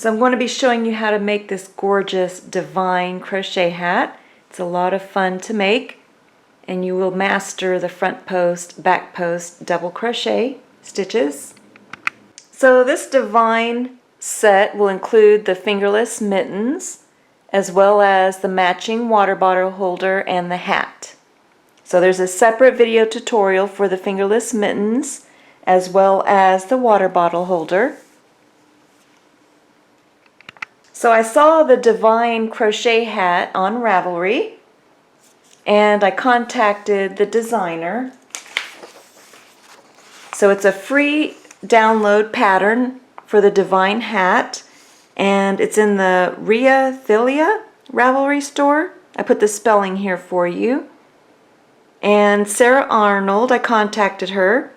So I'm going to be showing you how to make this gorgeous divine crochet hat. It's a lot of fun to make, and you will master the front post, back post, double crochet stitches. So this divine set will include the fingerless mittens as well as the matching water bottle holder and the hat. So there's a separate video tutorial for the fingerless mittens as well as the water bottle holder. So I saw the divine crochet hat on Ravelry and I contacted the designer. So it's a free download pattern for the divine hat, and it's in the Thilia Ravelry store. I put the spelling here for you. And Sarah Arnold, I contacted her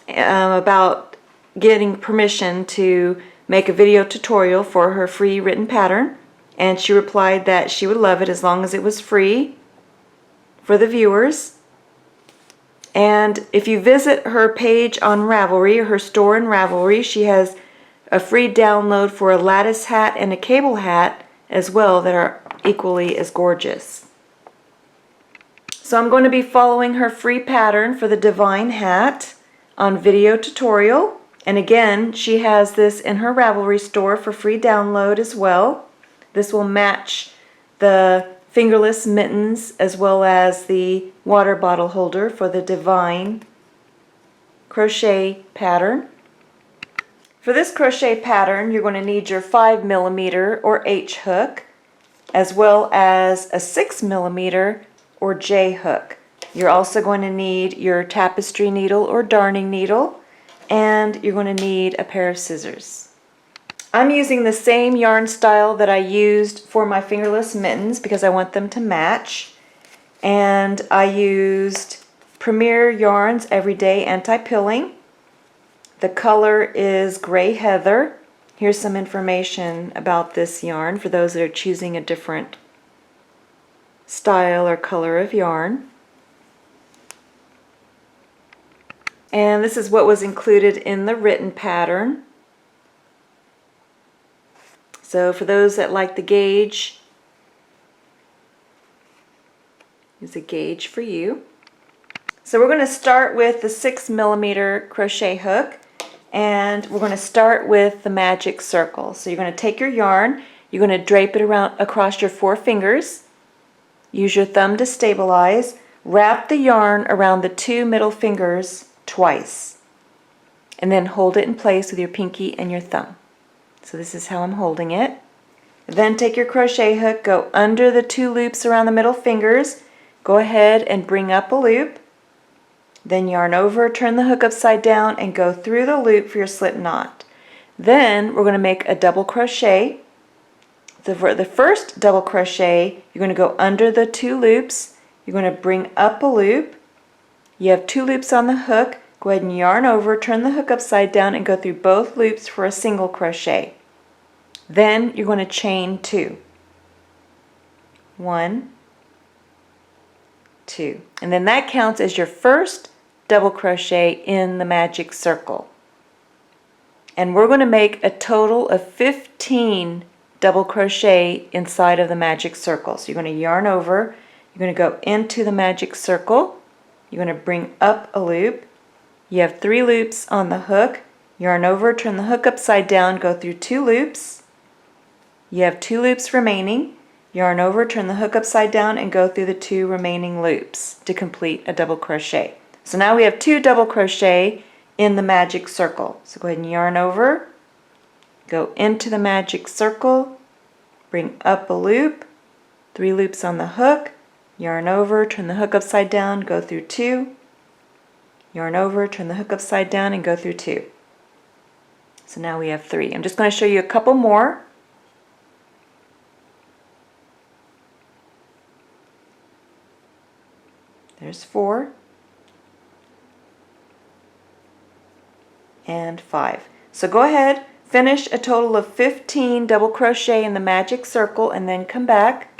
about getting permission to make a video tutorial for her free written pattern, and she replied that she would love it as long as it was free for the viewers. And if you visit her page on Ravelry, or her store in Ravelry, she has a free download for a lattice hat and a cable hat as well that are equally as gorgeous. So I'm going to be following her free pattern for the divine hat on video tutorial. And again, she has this in her Ravelry store for free download as well. This will match the fingerless mittens as well as the water bottle holder for the divine crochet pattern. For this crochet pattern, you're going to need your 5mm or H hook as well as a 6mm or J hook. You're also going to need your tapestry needle or darning needle, and you're going to need a pair of scissors. I'm using the same yarn style that I used for my fingerless mittens because I want them to match. And I used Premier Yarns Everyday Anti-Pilling. The color is Gray Heather. Here's some information about this yarn for those that are choosing a different style or color of yarn. And this is what was included in the written pattern. So for those that like the gauge, here's a gauge for you. So we're going to start with the 6mm crochet hook, and we're going to start with the magic circle. So you're going to take your yarn, you're going to drape it around across your 4 fingers, use your thumb to stabilize, wrap the yarn around the 2 middle fingers twice, and then hold it in place with your pinky and your thumb. So this is how I'm holding it. Then take your crochet hook, go under the 2 loops around the middle fingers, go ahead and bring up a loop, then yarn over, turn the hook upside down and go through the loop for your slip knot. Then we're going to make a double crochet. For the first double crochet, you're going to go under the 2 loops, you're going to bring up a loop. You have 2 loops on the hook, go ahead and yarn over, turn the hook upside down and go through both loops for a single crochet. Then you're going to chain 2. 1, 2. And then that counts as your first double crochet in the magic circle. And we're going to make a total of 15 double crochet inside of the magic circle. So you're going to yarn over, you're going to go into the magic circle, you're going to bring up a loop, you have 3 loops on the hook, yarn over, turn the hook upside down, go through 2 loops, you have 2 loops remaining, yarn over, turn the hook upside down and go through the 2 remaining loops to complete a double crochet. So now we have 2 double crochet in the magic circle. So go ahead and yarn over, go into the magic circle, bring up a loop, 3 loops on the hook, yarn over, turn the hook upside down, go through 2, yarn over, turn the hook upside down and go through 2. So now we have 3. I'm just going to show you a couple more. There's 4 and 5. So go ahead, finish a total of 15 double crochet in the magic circle and then come back.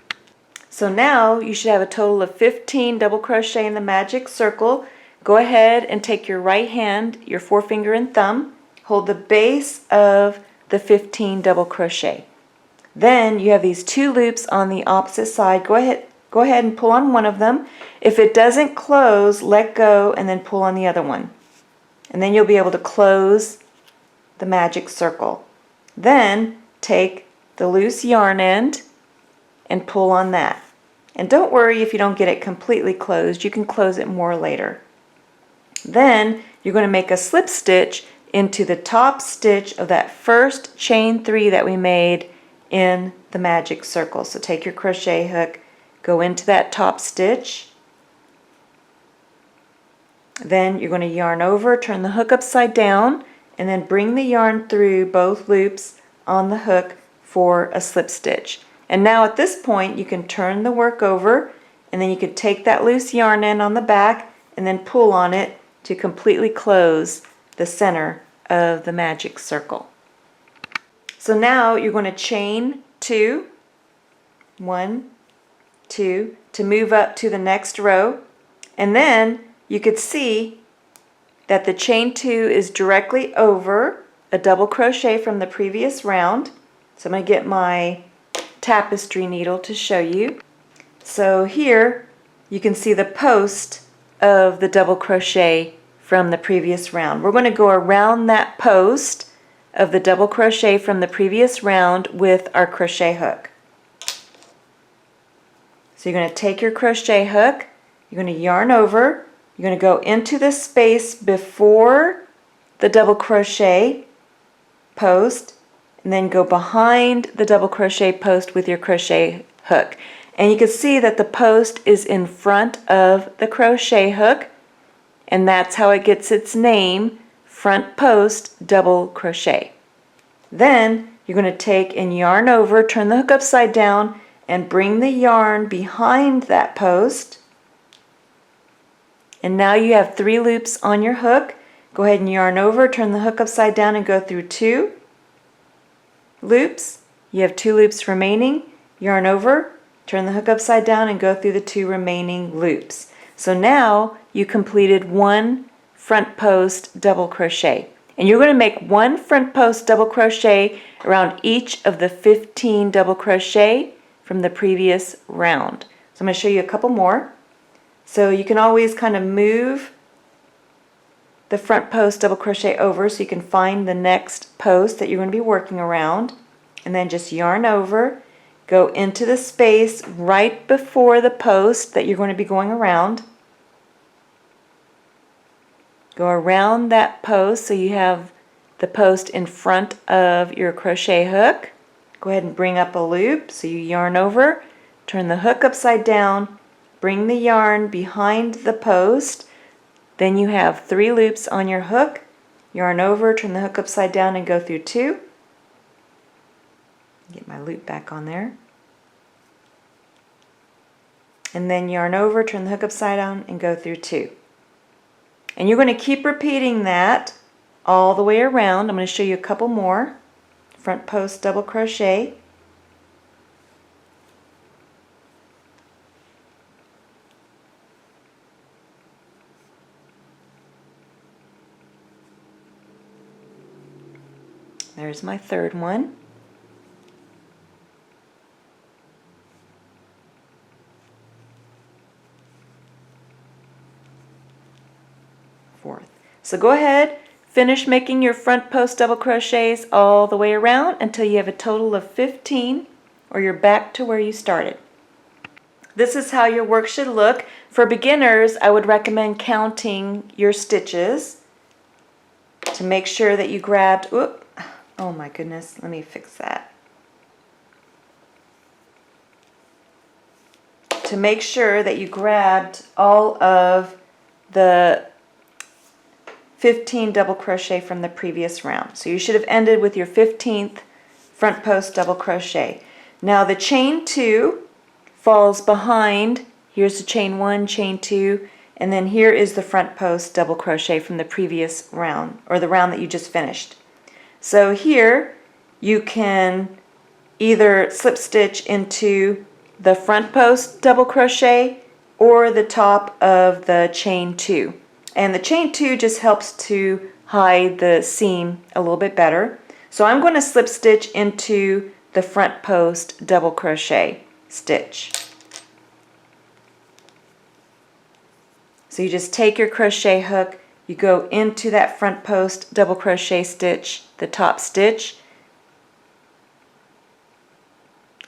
So now you should have a total of 15 double crochet in the magic circle. Go ahead and take your right hand, your forefinger and thumb, hold the base of the 15 double crochet. Then you have these 2 loops on the opposite side. Go ahead and pull on one of them. If it doesn't close, let go and then pull on the other one. And then you'll be able to close the magic circle. Then take the loose yarn end and pull on that. And don't worry if you don't get it completely closed. You can close it more later. Then you're going to make a slip stitch into the top stitch of that first chain 3 that we made in the magic circle. So take your crochet hook, go into that top stitch. Then you're going to yarn over, turn the hook upside down, and then bring the yarn through both loops on the hook for a slip stitch. And now at this point you can turn the work over, and then you can take that loose yarn end on the back and then pull on it to completely close the center of the magic circle. So now you're going to chain 2, 1, 2, to move up to the next row, and then you could see that the chain 2 is directly over a double crochet from the previous round. So I'm going to get my tapestry needle to show you. So here you can see the post of the double crochet from the previous round. We're going to go around that post of the double crochet from the previous round with our crochet hook. So you're going to take your crochet hook, you're going to yarn over, you're going to go into the space before the double crochet post, and then go behind the double crochet post with your crochet hook. And you can see that the post is in front of the crochet hook, and that's how it gets its name, front post double crochet. Then you're going to take and yarn over, turn the hook upside down, and bring the yarn behind that post. And now you have 3 loops on your hook. Go ahead and yarn over, turn the hook upside down, and go through 2 loops. You have 2 loops remaining. Yarn over, turn the hook upside down, and go through the 2 remaining loops. So now you completed 1 front post double crochet. And you're going to make 1 front post double crochet around each of the 15 double crochet from the previous round. So I'm going to show you a couple more. So you can always kind of move the front post double crochet over so you can find the next post that you're going to be working around, and then just yarn over, go into the space right before the post that you're going to be going around, go around that post so you have the post in front of your crochet hook. Go ahead and bring up a loop, so you yarn over, turn the hook upside down, bring the yarn behind the post, then you have 3 loops on your hook, yarn over, turn the hook upside down, and go through 2. Get my loop back on there. And then yarn over, turn the hook upside down, and go through 2. And you're going to keep repeating that all the way around. I'm going to show you a couple more. Front post double crochet. There's my 3rd one. Fourth. So go ahead, finish making your front post double crochets all the way around until you have a total of 15, or you're back to where you started. This is how your work should look. For beginners, I would recommend counting your stitches to make sure that you grabbed, oh my goodness, let me fix that. To make sure that you grabbed all of the 15 double crochet from the previous round. So you should have ended with your 15th front post double crochet. Now the chain 2 falls behind. Here's the chain 1, chain 2, and then here is the front post double crochet from the previous round, or the round that you just finished. So here you can either slip stitch into the front post double crochet or the top of the chain 2. And the chain 2 just helps to hide the seam a little bit better. So I'm going to slip stitch into the front post double crochet stitch. So you just take your crochet hook, you go into that front post double crochet stitch, the top stitch.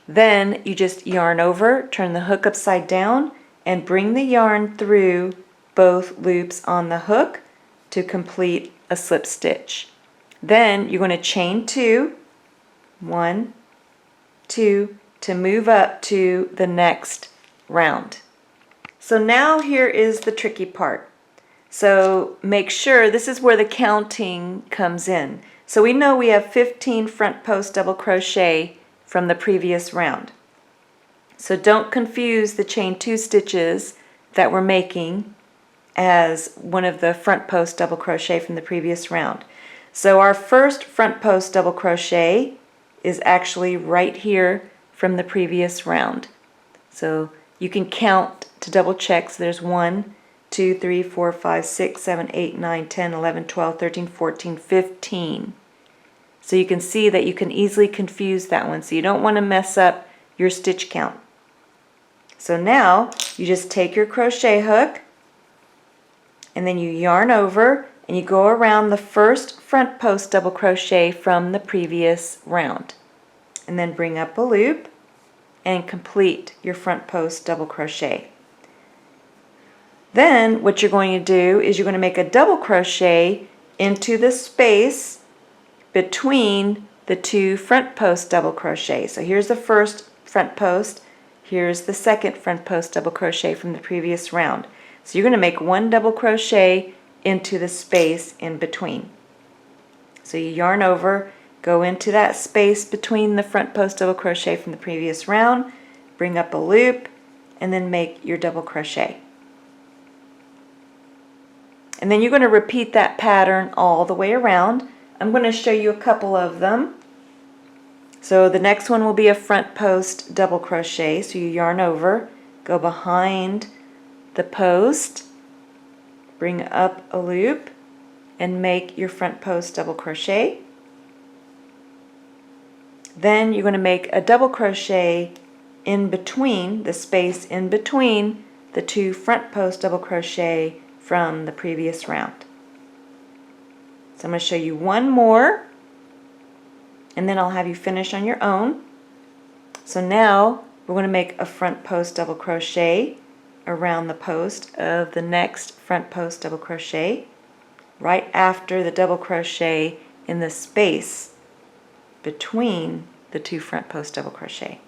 Then you just yarn over, turn the hook upside down, and bring the yarn through both loops on the hook to complete a slip stitch. Then you're going to chain 2, 1, 2, to move up to the next round. So now here is the tricky part. So make sure, this is where the counting comes in. So we know we have 15 front post double crochet from the previous round. So don't confuse the chain 2 stitches that we're making as one of the front post double crochet from the previous round. So our first front post double crochet is actually right here from the previous round. So you can count to double check. So there's 1, 2, 3, 4, 5, 6, 7, 8, 9, 10, 11, 12, 13, 14, 15. So you can see that you can easily confuse that one. So you don't want to mess up your stitch count. So now you just take your crochet hook and then you yarn over and you go around the first front post double crochet from the previous round. And then bring up a loop and complete your front post double crochet. Then what you're going to do is you're going to make a double crochet into the space between the 2 front post double crochet. So here's the first front post, here's the second front post double crochet from the previous round. So you're going to make 1 double crochet into the space in between. So you yarn over, go into that space between the front post double crochet from the previous round, bring up a loop, and then make your double crochet. And then you're going to repeat that pattern all the way around. I'm going to show you a couple of them. So the next one will be a front post double crochet. So you yarn over, go behind the post, bring up a loop, and make your front post double crochet. Then you're going to make a double crochet in between, the space in between the 2 front post double crochet from the previous round. So I'm going to show you one more and then I'll have you finish on your own. So now we're going to make a front post double crochet around the post of the next front post double crochet right after the double crochet in the space between the 2 front post double crochet.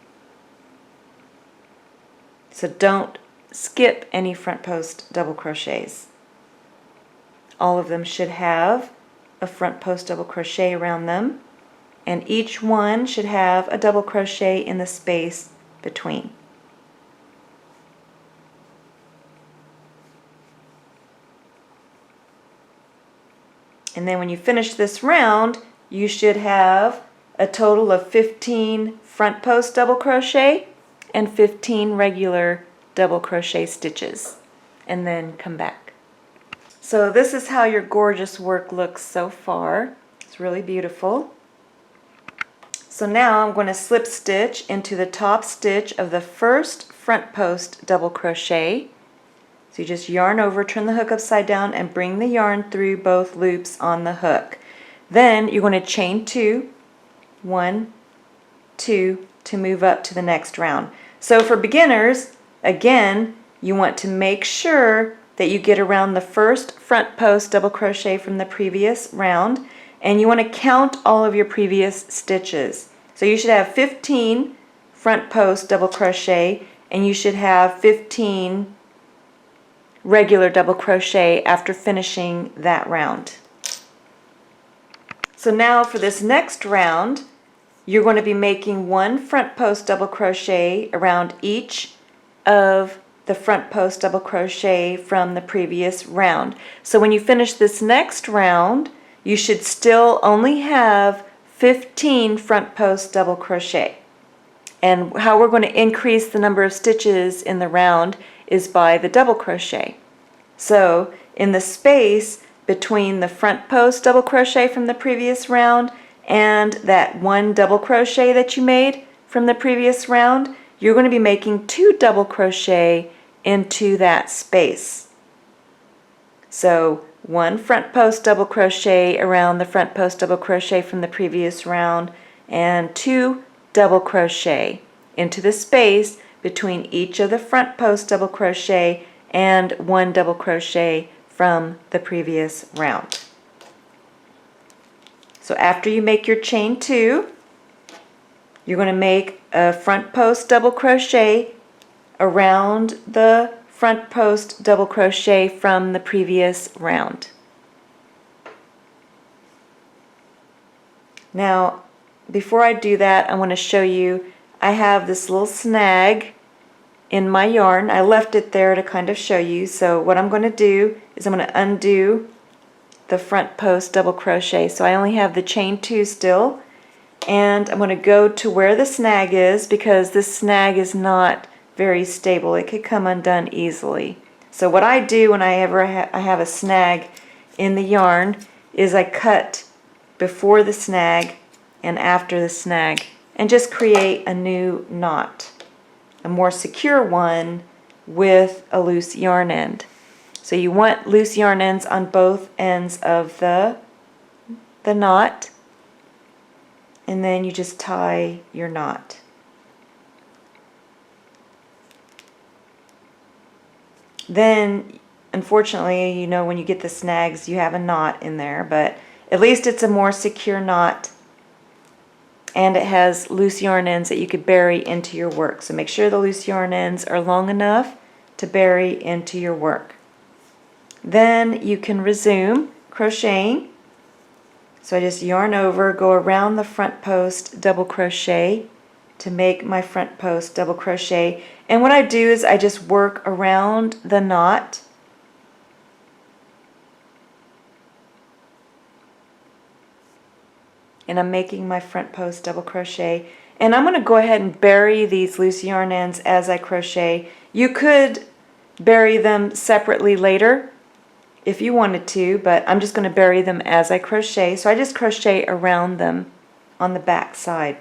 So don't skip any front post double crochets. All of them should have a front post double crochet around them, and each one should have a double crochet in the space between. And then when you finish this round, you should have a total of 15 front post double crochet and 15 regular double crochet stitches, and then come back. So this is how your gorgeous work looks so far. It's really beautiful. So now I'm going to slip stitch into the top stitch of the first front post double crochet. So you just yarn over, turn the hook upside down, and bring the yarn through both loops on the hook. Then you're going to chain 2, 1, 2, to move up to the next round. So for beginners, again, you want to make sure that you get around the first front post double crochet from the previous round, and you want to count all of your previous stitches. So you should have 15 front post double crochet, and you should have 15 regular double crochet after finishing that round. So now for this next round, you're going to be making 1 front post double crochet around each of the front post double crochet from the previous round. So when you finish this next round, you should still only have 15 front post double crochet. And how we're going to increase the number of stitches in the round is by the double crochet. So in the space between the front post double crochet from the previous round and that 1 double crochet that you made from the previous round, you're going to be making 2 double crochet into that space. So 1 front post double crochet around the front post double crochet from the previous round, and 2 double crochet into the space between each of the front post double crochet and 1 double crochet from the previous round. So after you make your chain 2, you're going to make a front post double crochet around the front post double crochet from the previous round. Now, before I do that, I want to show you, I have this little snag in my yarn. I left it there to kind of show you. So what I'm going to do is I'm going to undo the front post double crochet. So I only have the chain 2 still, and I'm going to go to where the snag is, because this snag is not very stable. It could come undone easily. So what I do whenever I have a snag in the yarn is I cut before the snag and after the snag and just create a new knot, a more secure one with a loose yarn end. So you want loose yarn ends on both ends of the knot, and then you just tie your knot. Then, unfortunately, you know, when you get the snags, you have a knot in there, but at least it's a more secure knot, and it has loose yarn ends that you could bury into your work. So make sure the loose yarn ends are long enough to bury into your work. Then you can resume crocheting. So I just yarn over, go around the front post double crochet to make my front post double crochet. And what I do is I just work around the knot, and I'm making my front post double crochet. And I'm going to go ahead and bury these loose yarn ends as I crochet. You could bury them separately later if you wanted to, but I'm just going to bury them as I crochet. So I just crochet around them on the back side.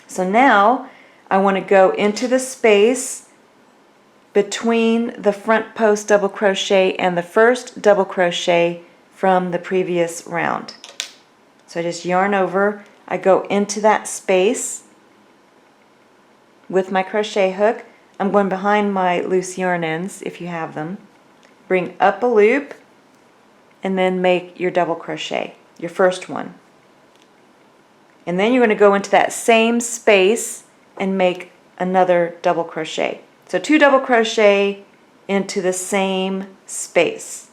So now I want to go into the space between the front post double crochet and the first double crochet from the previous round. So I just yarn over, I go into that space with my crochet hook. I'm going behind my loose yarn ends if you have them. Bring up a loop and then make your double crochet, your first one. And then you're going to go into that same space and make another double crochet. So 2 double crochet into the same space.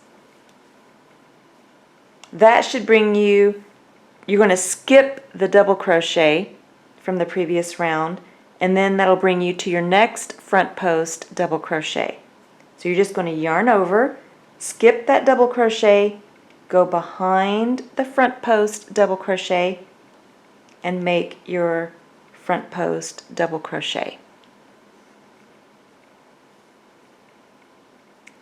That should bring you, you're going to skip the double crochet from the previous round, and then that'll bring you to your next front post double crochet. So you're just going to yarn over, skip that double crochet, go behind the front post double crochet, and make your front post double crochet.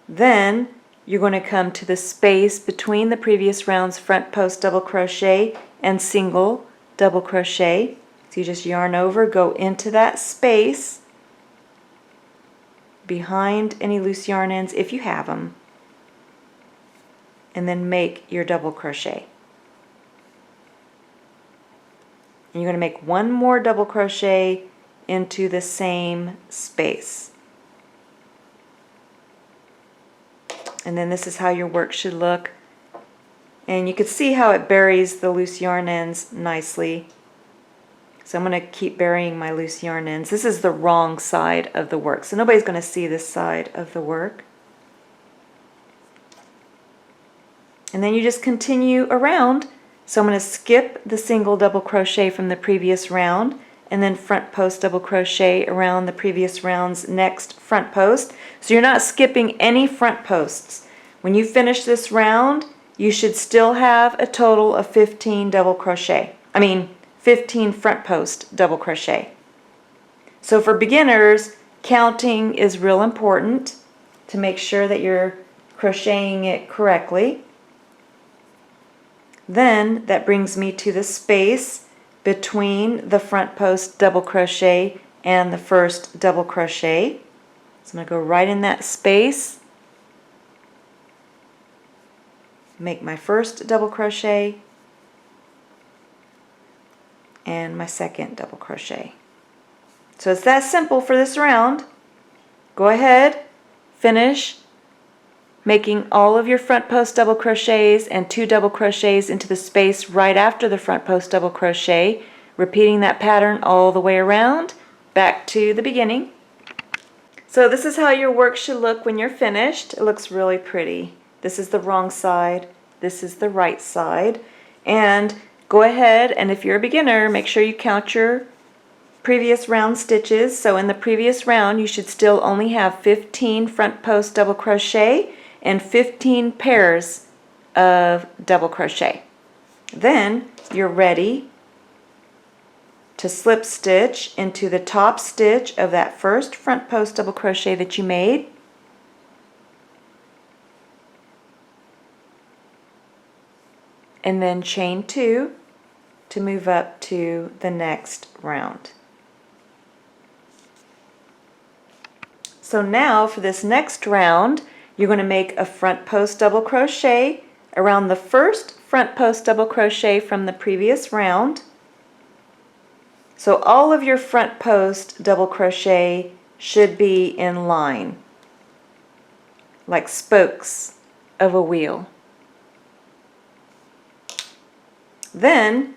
Then you're going to come to the space between the previous round's front post double crochet and single double crochet. So you just yarn over, go into that space behind any loose yarn ends if you have them, and then make your double crochet. And you're going to make 1 more double crochet into the same space. And then this is how your work should look. And you can see how it buries the loose yarn ends nicely. So I'm going to keep burying my loose yarn ends. This is the wrong side of the work, so nobody's going to see this side of the work. And then you just continue around. So I'm going to skip the single double crochet from the previous round and then front post double crochet around the previous round's next front post. So you're not skipping any front posts. When you finish this round, you should still have a total of 15 double crochet. 15 front post double crochet. So for beginners, counting is real important to make sure that you're crocheting it correctly. Then that brings me to the space between the front post double crochet and the first double crochet. So I'm going to go right in that space, make my first double crochet and my second double crochet. So it's that simple for this round. Go ahead, finish making all of your front post double crochets and 2 double crochets into the space right after the front post double crochet, repeating that pattern all the way around back to the beginning. So this is how your work should look when you're finished. It looks really pretty. This is the wrong side, this is the right side, and go ahead and if you're a beginner, make sure you count your previous round stitches. So in the previous round you should still only have 15 front post double crochet and 15 pairs of double crochet. Then you're ready to slip stitch into the top stitch of that first front post double crochet that you made, and then chain 2 to move up to the next round. So now for this next round, you're going to make a front post double crochet around the first front post double crochet from the previous round. So all of your front post double crochet should be in line, like spokes of a wheel. Then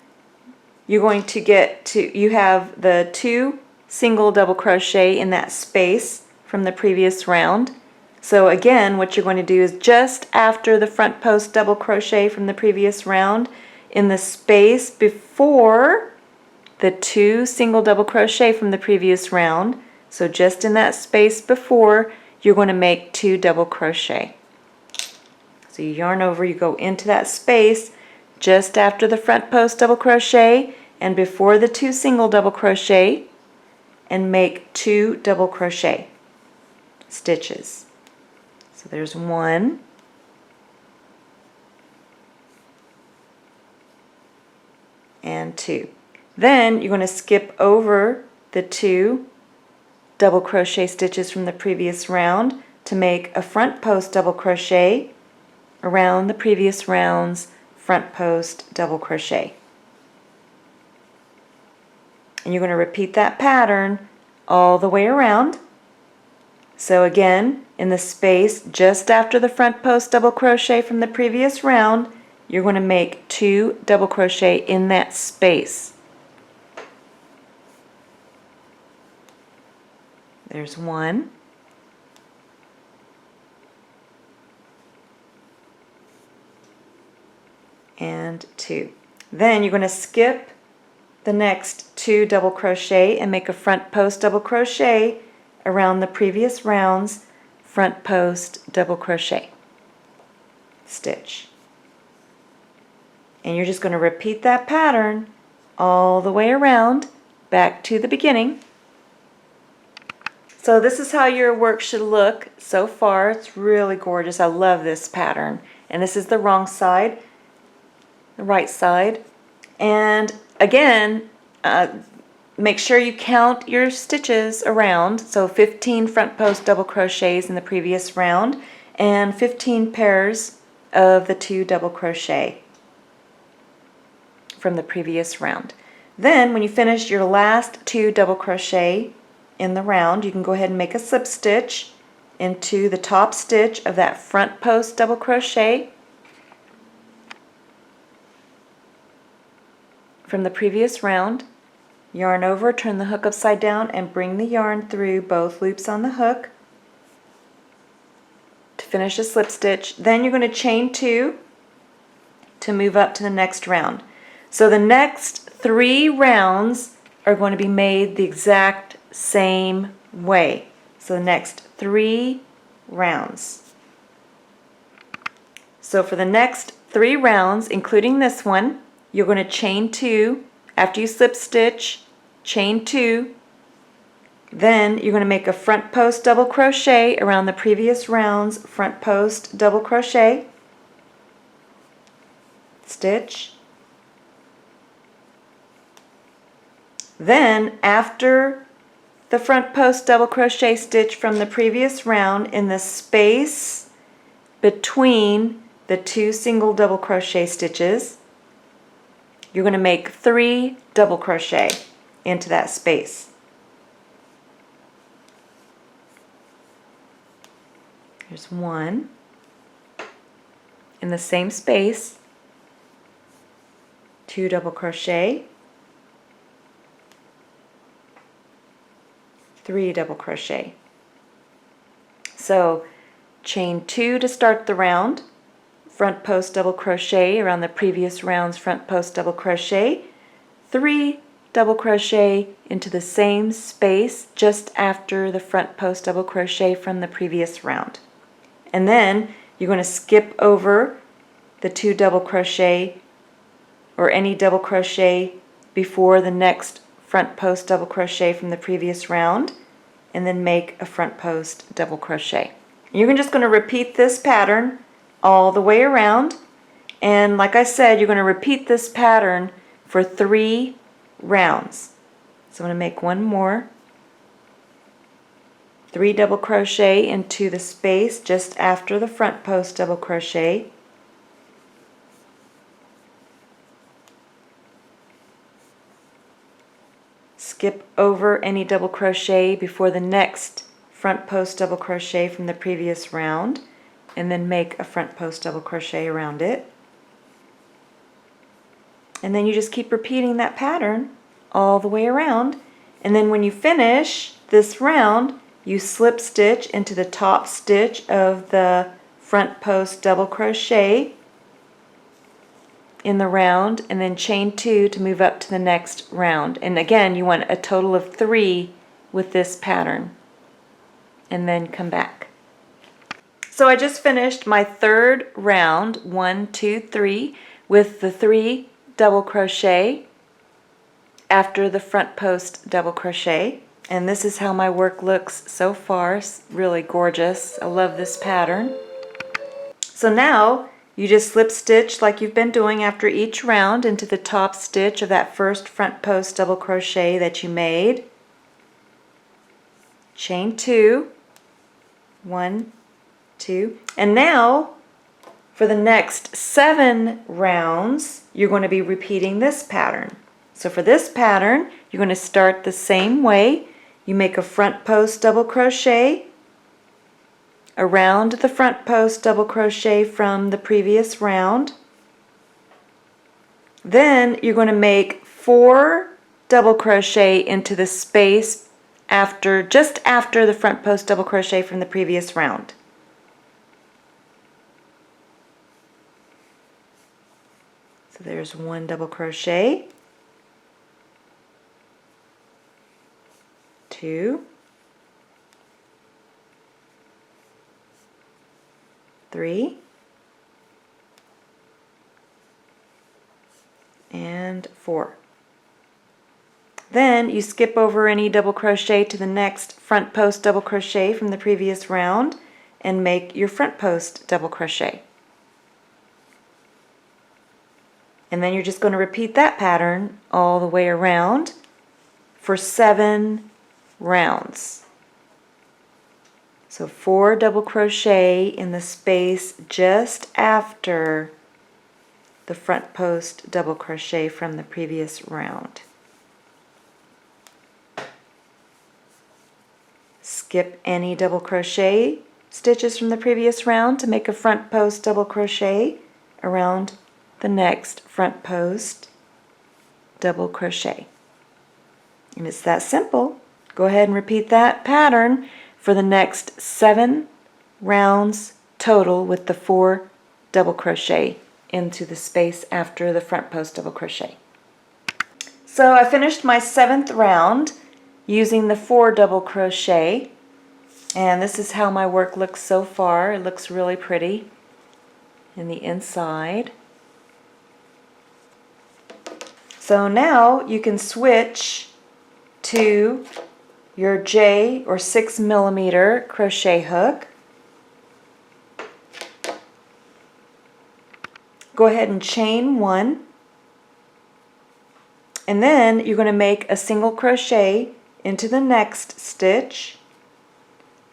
you're going to you have the 2 single double crochet in that space from the previous round. So again, what you're going to do is just after the front post double crochet from the previous round, in the space before the 2 single double crochet from the previous round, so just in that space before, you're going to make 2 double crochet. So you yarn over, you go into that space just after the front post double crochet and before the 2 single double crochet, and make 2 double crochet stitches. So there's 1, and 2. Then you're going to skip over the 2 double crochet stitches from the previous round to make a front post double crochet around the previous round's front post double crochet. And you're going to repeat that pattern all the way around. So again, in the space just after the front post double crochet from the previous round, you're going to make 2 double crochet in that space. There's 1, and 2. Then you're going to skip the next 2 double crochet and make a front post double crochet around the previous round's front post double crochet stitch. And you're just going to repeat that pattern all the way around back to the beginning. So this is how your work should look so far. It's really gorgeous. I love this pattern. And this is the wrong side, the right side. And again, make sure you count your stitches around. So 15 front post double crochets in the previous round and 15 pairs of the 2 double crochet from the previous round. Then when you finish your last 2 double crochet in the round, you can go ahead and make a slip stitch into the top stitch of that front post double crochet from the previous round. Yarn over, turn the hook upside down, and bring the yarn through both loops on the hook to finish a slip stitch. Then you're going to chain 2 to move up to the next round. So the next 3 rounds are going to be made the exact same way. So the next 3 rounds. So for the next 3 rounds, including this one, you're going to chain 2. After you slip stitch, chain 2. Then you're going to make a front post double crochet around the previous round's front post double crochet stitch. Then after the front post double crochet stitch from the previous round, in the space between the 2 single double crochet stitches, you're going to make 3 double crochet into that space. There's 1 in the same space, 2 double crochet, 3 double crochet. So chain 2 to start the round, front post double crochet around the previous round's front post double crochet, 3 double crochet into the same space just after the front post double crochet from the previous round. And then you're going to skip over the 2 double crochet or any double crochet before the next front post double crochet from the previous round, and then make a front post double crochet. You're just going to repeat this pattern all the way around, and like I said, you're going to repeat this pattern for 3 rounds. So I'm going to make 1 more, 3 double crochet into the space just after the front post double crochet, skip over any double crochet before the next front post double crochet from the previous round, and then make a front post double crochet around it. And then you just keep repeating that pattern all the way around, and then when you finish this round, you slip stitch into the top stitch of the front post double crochet in the round, and then chain 2 to move up to the next round. And again, you want a total of 3 with this pattern, and then come back. So I just finished my 3rd round, 1, 2, 3, with the 3 double crochet after the front post double crochet, and this is how my work looks so far. It's really gorgeous. I love this pattern. So now you just slip stitch like you've been doing after each round into the top stitch of that first front post double crochet that you made. Chain 2, 1, 2, and now for the next 7 rounds you're going to be repeating this pattern. So for this pattern you're going to start the same way. You make a front post double crochet around the front post double crochet from the previous round. Then you're going to make 4 double crochet into the space just after the front post double crochet from the previous round. So there's 1 double crochet, 2, 3, and 4. Then you skip over any double crochet to the next front post double crochet from the previous round and make your front post double crochet. And then you're just going to repeat that pattern all the way around for 7 rounds. So 4 double crochet in the space just after the front post double crochet from the previous round. Skip any double crochet stitches from the previous round to make a front post double crochet around the next front post double crochet. And it's that simple. Go ahead and repeat that pattern for the next 7 rounds total with the 4 double crochet into the space after the front post double crochet. So I finished my 7th round using the 4 double crochet, and this is how my work looks so far. It looks really pretty in the inside. So now you can switch to your J or 6mm crochet hook. go ahead and chain 1, and then you're going to make a single crochet into the next stitch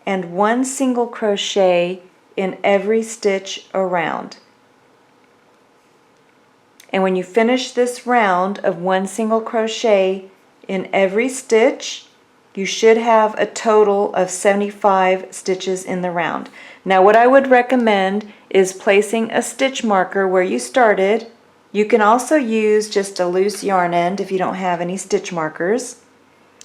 and 1 single crochet in every stitch around. And when you finish this round of 1 single crochet in every stitch, you should have a total of 75 stitches in the round. Now what I would recommend is placing a stitch marker where you started. You can also use just a loose yarn end if you don't have any stitch markers.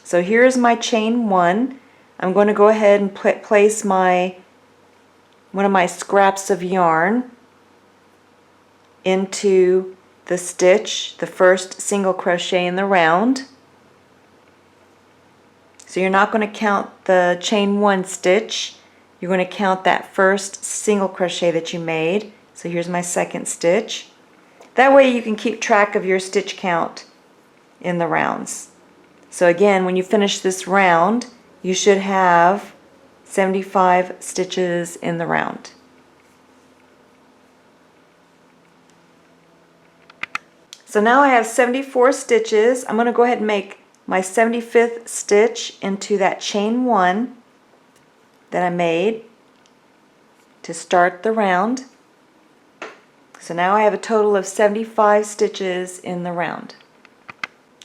So here's my chain 1. I'm going to go ahead and place one of my scraps of yarn into the stitch, the first single crochet in the round. So you're not going to count the chain 1 stitch, you're going to count that first single crochet that you made. So here's my second stitch. That way you can keep track of your stitch count in the rounds. So again, when you finish this round, you should have 75 stitches in the round. So now I have 74 stitches. I'm going to go ahead and make my 75th stitch into that chain 1 that I made to start the round. So now I have a total of 75 stitches in the round.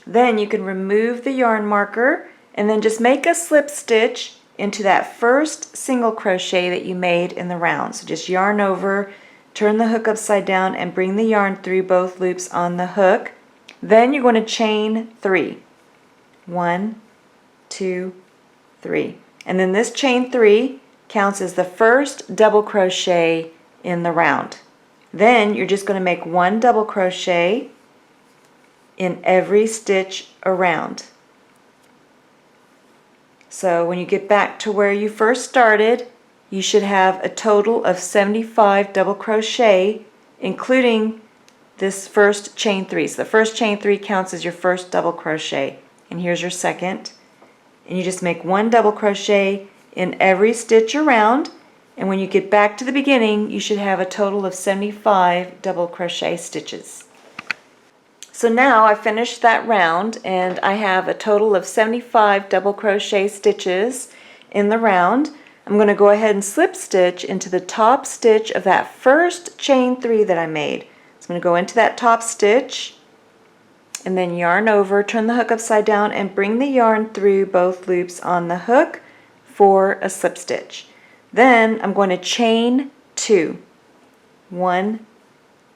Then you can remove the yarn marker and then just make a slip stitch into that first single crochet that you made in the round. So just yarn over, turn the hook upside down and bring the yarn through both loops on the hook. Then you're going to chain 3. 1, 2, 3. And then this chain 3 counts as the first double crochet in the round. Then you're just going to make 1 double crochet in every stitch around. So when you get back to where you first started, you should have a total of 75 double crochet, including this first chain 3. So the first chain 3 counts as your first double crochet. And here's your second. And you just make 1 double crochet in every stitch around. And when you get back to the beginning, you should have a total of 75 double crochet stitches. So now I finished that round and I have a total of 75 double crochet stitches in the round. I'm going to go ahead and slip stitch into the top stitch of that first chain 3 that I made. So I'm going to go into that top stitch and then yarn over, turn the hook upside down and bring the yarn through both loops on the hook for a slip stitch. Then I'm going to chain 2. 1,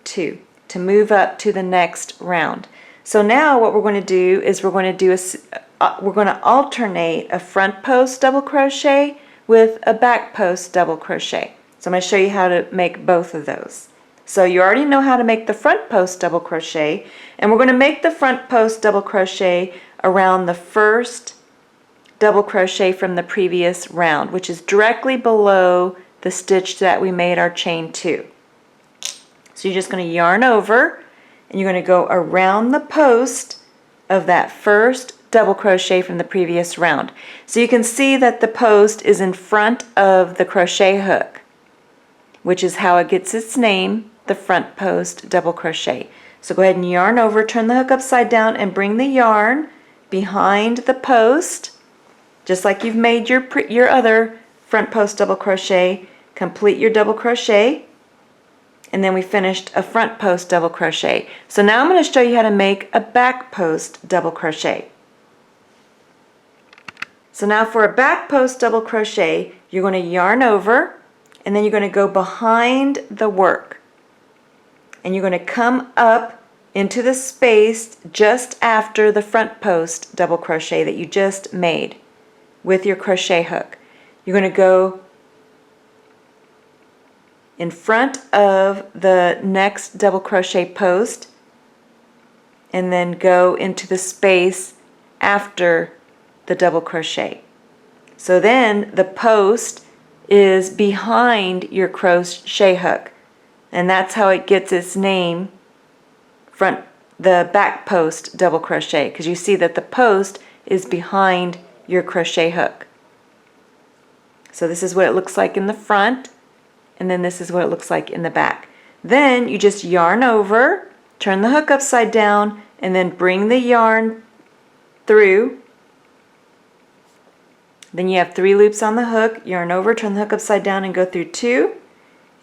2 to move up to the next round. So now what we're going to do is we're going to alternate a front post double crochet with a back post double crochet. So I'm going to show you how to make both of those. So you already know how to make the front post double crochet, and we're going to make the front post double crochet around the first double crochet from the previous round, which is directly below the stitch that we made our chain 2. So you're just going to yarn over and you're going to go around the post of that first double crochet from the previous round. So you can see that the post is in front of the crochet hook, which is how it gets its name, the front post double crochet. So go ahead and yarn over, turn the hook upside down and bring the yarn behind the post, just like you've made your other front post double crochet. Complete your double crochet, and then we finished a front post double crochet. So now I'm going to show you how to make a back post double crochet. So now for a back post double crochet, you're going to yarn over and then you're going to go behind the work. And you're going to come up into the space just after the front post double crochet that you just made with your crochet hook. You're going to go in front of the next double crochet post and then go into the space after the double crochet. So then the post is behind your crochet hook, and that's how it gets its name, the back post double crochet, because you see that the post is behind your crochet hook. So this is what it looks like in the front, and then this is what it looks like in the back. Then you just yarn over, turn the hook upside down, and then bring the yarn through. Then you have 3 loops on the hook, yarn over, turn the hook upside down and go through 2,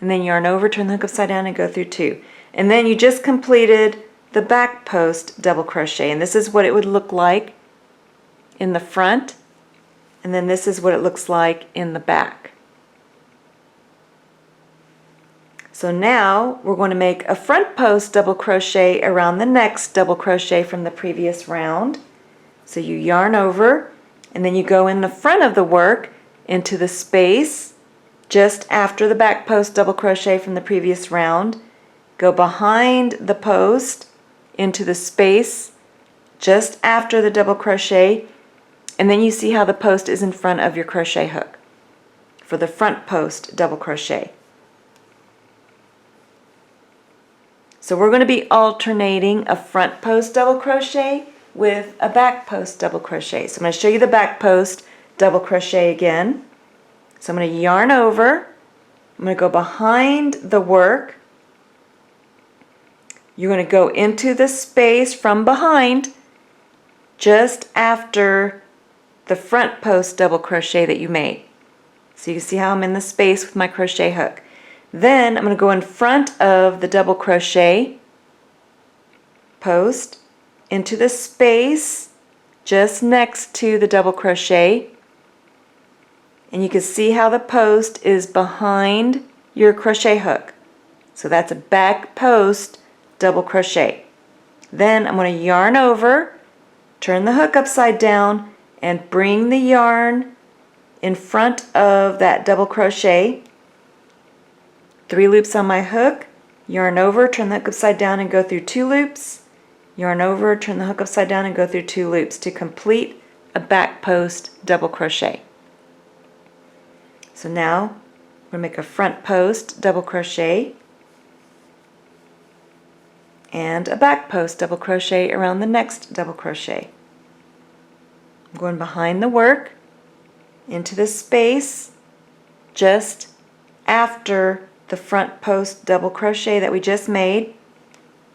and then yarn over, turn the hook upside down and go through 2. And then you just completed the back post double crochet, and this is what it would look like in the front, and then this is what it looks like in the back. So now we're going to make a front post double crochet around the next double crochet from the previous round. So you yarn over, and then you go in the front of the work into the space just after the back post double crochet from the previous round. Go behind the post into the space just after the double crochet, and then you see how the post is in front of your crochet hook for the front post double crochet. So we're going to be alternating a front post double crochet with a back post double crochet. So I'm going to show you the back post double crochet again. So I'm going to yarn over, I'm going to go behind the work, you're going to go into the space from behind just after the front post double crochet that you made. So you can see how I'm in the space with my crochet hook. Then I'm going to go in front of the double crochet post into the space just next to the double crochet, and you can see how the post is behind your crochet hook. So that's a back post double crochet. Then I'm going to yarn over, turn the hook upside down, and bring the yarn in front of that double crochet. 3 loops on my hook, yarn over, turn the hook upside down and go through 2 loops, yarn over, turn the hook upside down and go through 2 loops to complete a back post double crochet. So now we're going to make a front post double crochet and a back post double crochet around the next double crochet. I'm going behind the work into the space just after the front post double crochet that we just made.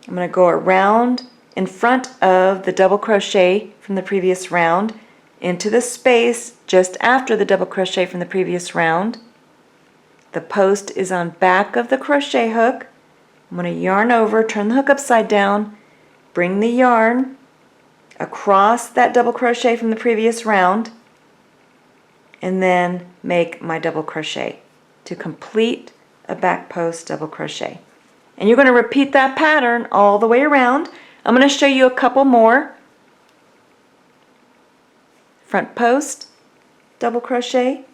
I'm going to go around in front of the double crochet from the previous round into the space just after the double crochet from the previous round. The post is on back of the crochet hook. I'm going to yarn over, turn the hook upside down, bring the yarn across that double crochet from the previous round, and then make my double crochet to complete a back post double crochet. And you're going to repeat that pattern all the way around. I'm going to show you a couple more. Front post double crochet,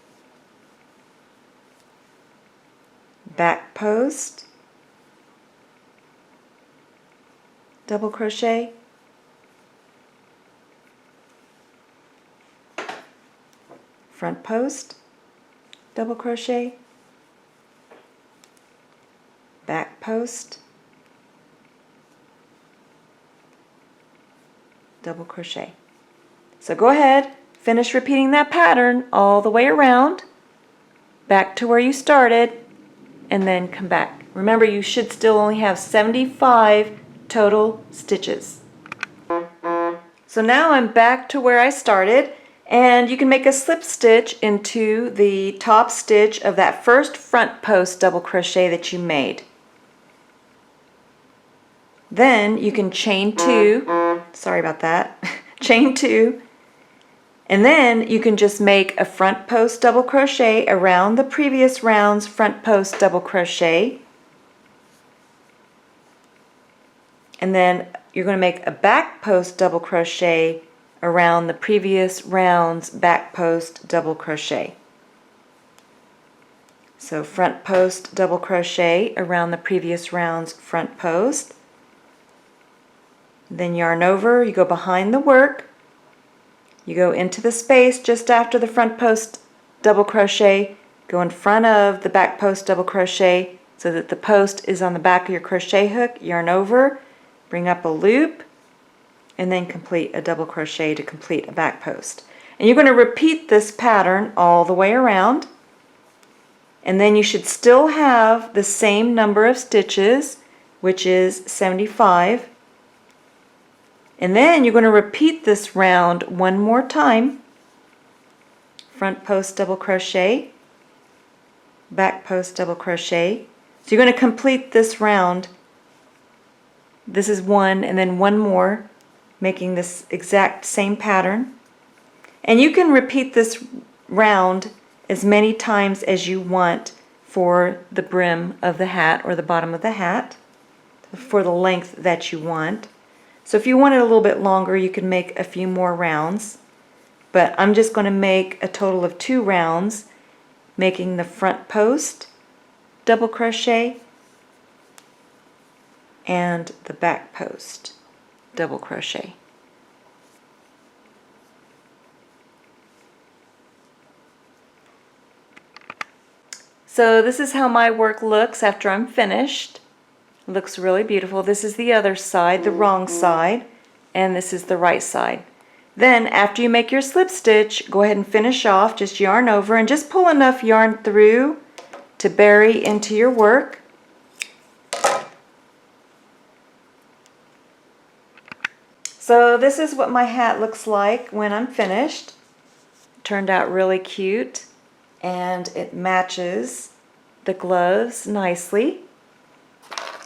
back post double crochet, front post double crochet, back post double crochet. So go ahead, finish repeating that pattern all the way around, back to where you started, and then come back. Remember, you should still only have 75 total stitches. So now I'm back to where I started, and you can make a slip stitch into the top stitch of that first front post double crochet that you made. Then you can chain 2, sorry about that, chain 2, and then you can just make a front post double crochet around the previous round's front post double crochet, and then you're going to make a back post double crochet around the previous round's back post double crochet. So front post double crochet around the previous round's front post, then yarn over, you go behind the work, you go into the space just after the front post double crochet, go in front of the back post double crochet so that the post is on the back of your crochet hook, yarn over, bring up a loop, and then complete a double crochet to complete a back post. And you're going to repeat this pattern all the way around. And then you should still have the same number of stitches, which is 75. And then you're going to repeat this round one more time. Front post double crochet, back post double crochet. So you're going to complete this round. This is one and then one more, making this exact same pattern. And you can repeat this round as many times as you want for the brim of the hat or the bottom of the hat, for the length that you want. So if you want it a little bit longer, you can make a few more rounds, but I'm just going to make a total of 2 rounds, making the front post double crochet and the back post double crochet. So this is how my work looks after I'm finished. It looks really beautiful. This is the other side, the wrong side, and this is the right side. Then after you make your slip stitch, go ahead and finish off, just yarn over and just pull enough yarn through to bury into your work. So this is what my hat looks like when I'm finished. It turned out really cute and it matches the gloves nicely.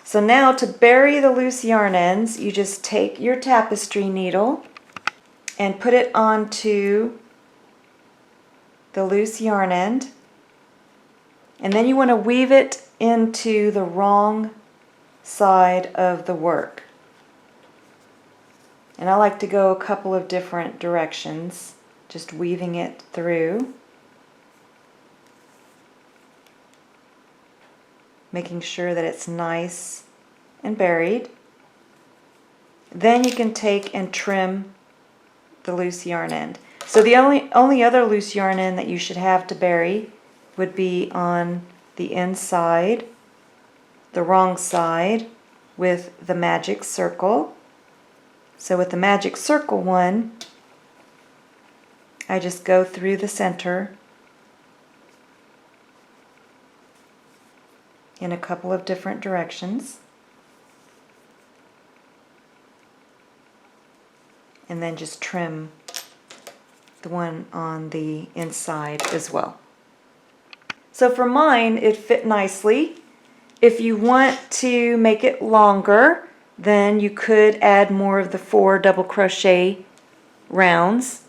So now to bury the loose yarn ends, you just take your tapestry needle and put it onto the loose yarn end, and then you want to weave it into the wrong side of the work. And I like to go a couple of different directions, just weaving it through, making sure that it's nice and buried. Then you can take and trim the loose yarn end. So the only other loose yarn end that you should have to bury would be on the inside, the wrong side, with the magic circle. So with the magic circle one, I just go through the center in a couple of different directions, and then just trim the one on the inside as well. So for mine, it fit nicely. If you want to make it longer, then you could add more of the 4 double crochet rounds.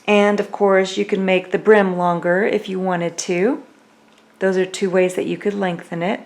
And of course, you can make the brim longer if you wanted to. Those are 2 ways that you could lengthen it.